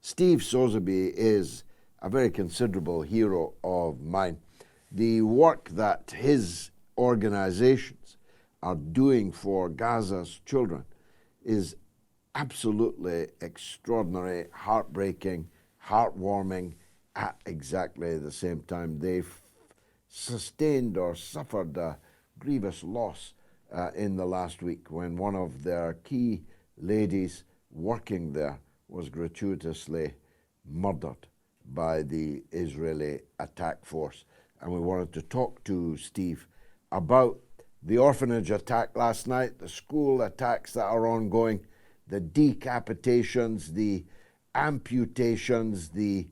Steve Sosebee is a very considerable hero of mine. The work that his organizations are doing for Gaza's children is absolutely extraordinary, heartbreaking, heartwarming at exactly the same time. They've sustained or suffered a grievous loss in the last week when one of their key ladies working there was gratuitously murdered by the Israeli attack force. And we wanted to talk to Steve about the orphanage attack last night, the school attacks that are ongoing, the decapitations, the amputations, the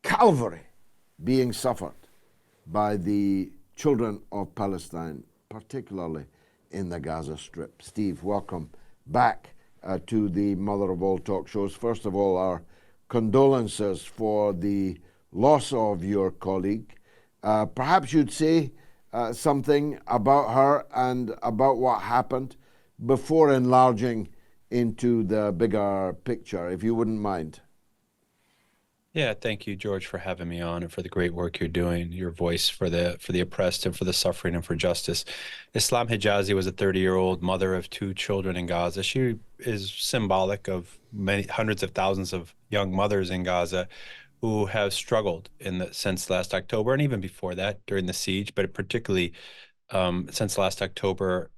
calvary being suffered by the children of Palestine, particularly in the Gaza Strip. Steve, welcome back to the Mother of All talk shows. First of all, our condolences for the loss of your colleague. Perhaps you'd say something about her and about what happened before enlarging into the bigger picture, if you wouldn't mind. Yeah, thank you, George, for having me on and for the great work you're doing, your voice for the oppressed and for the suffering and for justice. Islam Hijazi was a 30-year-old mother of two children in Gaza. She is symbolic of many hundreds of thousands of young mothers in Gaza who have struggled since last October and even before that during the siege, but particularly since last October,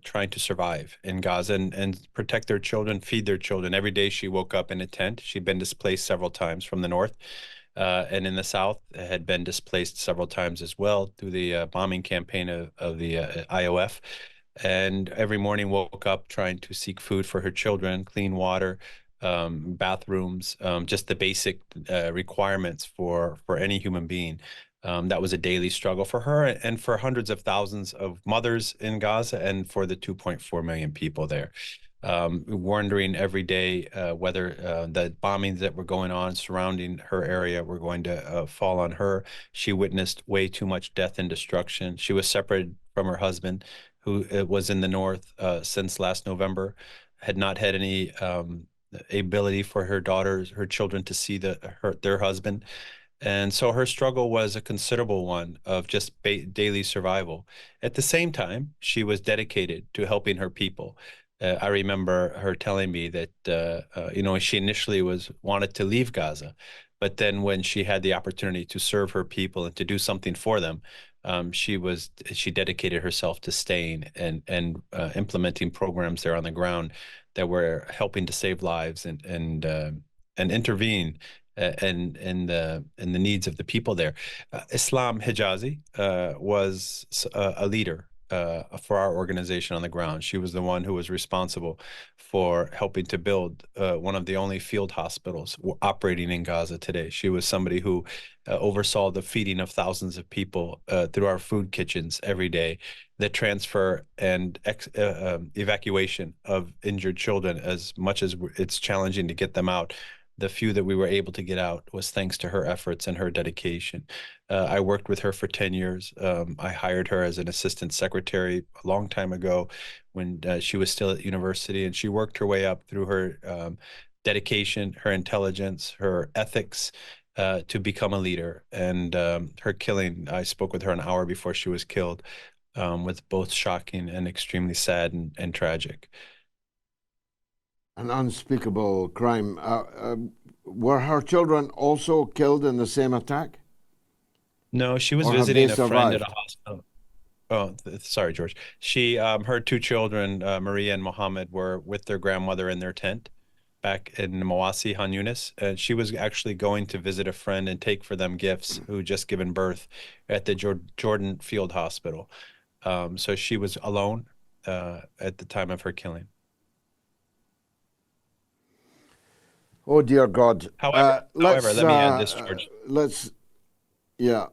trying to survive in Gaza and protect their children, feed their children. Every day she woke up in a tent. She'd been displaced several times from the north and in the south, had been displaced several times as well through the bombing campaign of the IOF. And every morning woke up trying to seek food for her children, clean water, bathrooms, just the basic requirements for any human being. That was a daily struggle for her and for hundreds of thousands of mothers in Gaza and for the 2.4 million people there. Wondering every day whether the bombings that were going on surrounding her area were going to fall on her. She witnessed way too much death and destruction. She was separated from her husband, who was in the north since last November, had not had any ability for her daughters, her children to see their husband. And so her struggle was a considerable one of just daily survival. At the same time, she was dedicated to helping her people. I remember her telling me that she initially wanted to leave Gaza, but then when she had the opportunity to serve her people and to do something for them, she dedicated herself to staying and implementing programs there on the ground that were helping to save lives and intervene and the needs of the people there. Islam Hijazi was a leader for our organization on the ground. She was the one who was responsible for helping to build one of the only field hospitals operating in Gaza today. She was somebody who oversaw the feeding of thousands of people through our food kitchens every day, the transfer and evacuation of injured children. As much as it's challenging to get them out, the few that we were able to get out was thanks to her efforts and her dedication. I worked with her for 10 years. I hired her as an assistant secretary a long time ago when she was still at university, and she worked her way up through her dedication, her intelligence, her ethics to become a leader. And her killing, I spoke with her an hour before she was killed, was both shocking and extremely sad and tragic. An unspeakable crime. Were her children also killed in the same attack, No, she was or have they visiting a friend at a survived? hospital. Oh, sorry, George. Her two children, Maria and Mohammed, were with their grandmother in their tent back in Mawasi, Han Yunis. And she was actually going to visit a friend and take for them gifts who had just given birth at the Jordan Field Hospital. So she was alone at the time of her killing. Oh dear God. However, let me add this, George. Let's, yeah.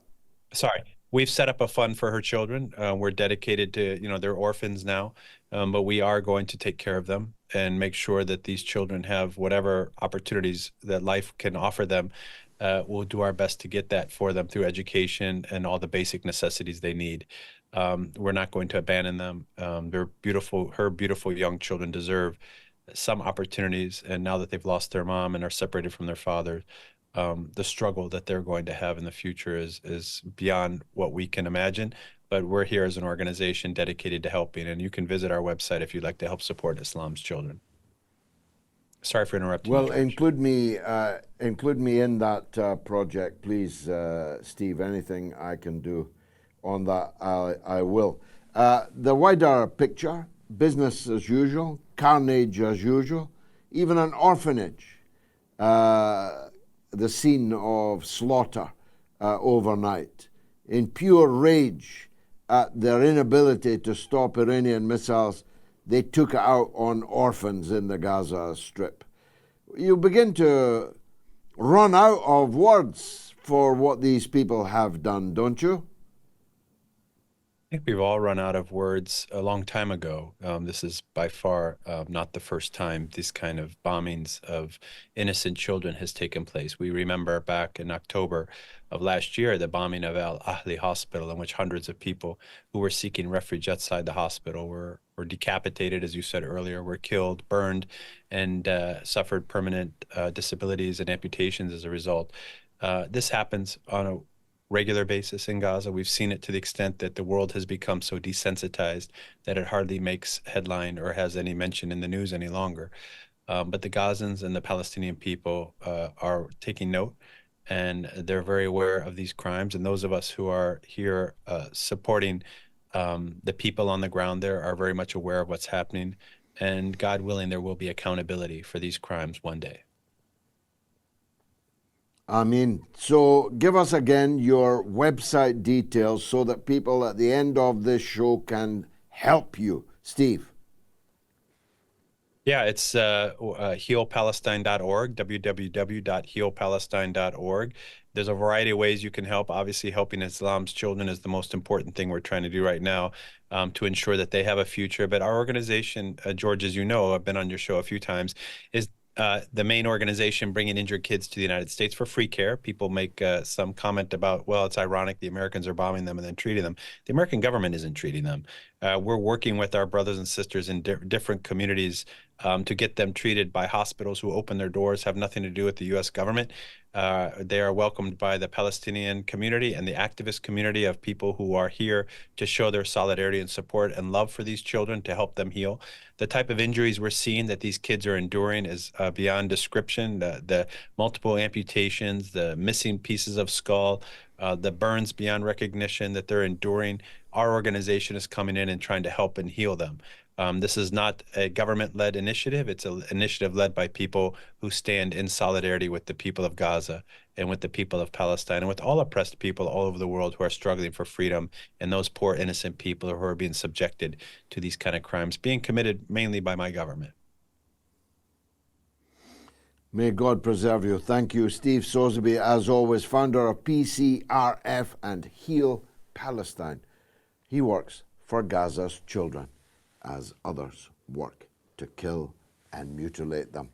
Sorry. We've set up a fund for her children. We're dedicated to, they're orphans now, but we are going to take care of them and make sure that these children have whatever opportunities that life can offer them. We'll do our best to get that for them through education and all the basic necessities they need. We're not going to abandon them. They're beautiful. Her beautiful young children deserve some opportunities. And now that they've lost their mom and are separated from their father, the struggle that they're going to have in the future is beyond what we can imagine. But we're here as an organization dedicated to helping, and you can visit our website if you'd like to help support Islam's children. Sorry for interrupting you, Well, George. include me in that project, please, Steve. Anything I can do on that, I will. The wider picture: business as usual, carnage as usual, even an orphanage, the scene of slaughter overnight, in pure rage at their inability to stop Iranian missiles. They took it out on orphans in the Gaza Strip. You begin to run out of words for what these people have done, don't you? I think we've all run out of words a long time ago. This is by far not the first time these kind of bombings of innocent children has taken place. We remember back in October of last year, the bombing of Al Ahli Hospital, in which hundreds of people who were seeking refuge outside the hospital were decapitated, as you said earlier, were killed, burned, and suffered permanent disabilities and amputations as a result. This happens on a regular basis in Gaza. We've seen it to the extent that the world has become so desensitized that it hardly makes headline or has any mention in the news any longer. But the Gazans and the Palestinian people are taking note, and they're very aware of these crimes. And those of us who are here supporting the people on the ground there are very much aware of what's happening. And God willing, there will be accountability for these crimes one day. I mean, so give us again your website details so that people at the end of this show can help you. Steve. Yeah, it's healpalestine.org, www.healpalestine.org. There's a variety of ways you can help. Obviously, helping Islam's children is the most important thing we're trying to do right now to ensure that they have a future. But our organization, George, as you know, I've been on your show a few times, is the main organization bringing injured kids to the United States for free care. People make some comment about, well, it's ironic the Americans are bombing them and then treating them. The American government isn't treating them. We're working with our brothers and sisters in different communities to get them treated by hospitals who open their doors, have nothing to do with the U.S. government. They are welcomed by the Palestinian community and the activist community of people who are here to show their solidarity and support and love for these children to help them heal. The type of injuries we're seeing that these kids are enduring is beyond description. The multiple amputations, the missing pieces of skull, the burns beyond recognition that they're enduring. Our organization is coming in and trying to help and heal them. This is not a government-led initiative. It's an initiative led by people who stand in solidarity with the people of Gaza and with the people of Palestine and with all oppressed people all over the world who are struggling for freedom, and those poor innocent people who are being subjected to these kind of crimes, being committed mainly by my government. May God preserve you. Thank you, Steve Sosebee, as always, founder of PCRF and Heal Palestine. He works for Gaza's children as others work to kill and mutilate them.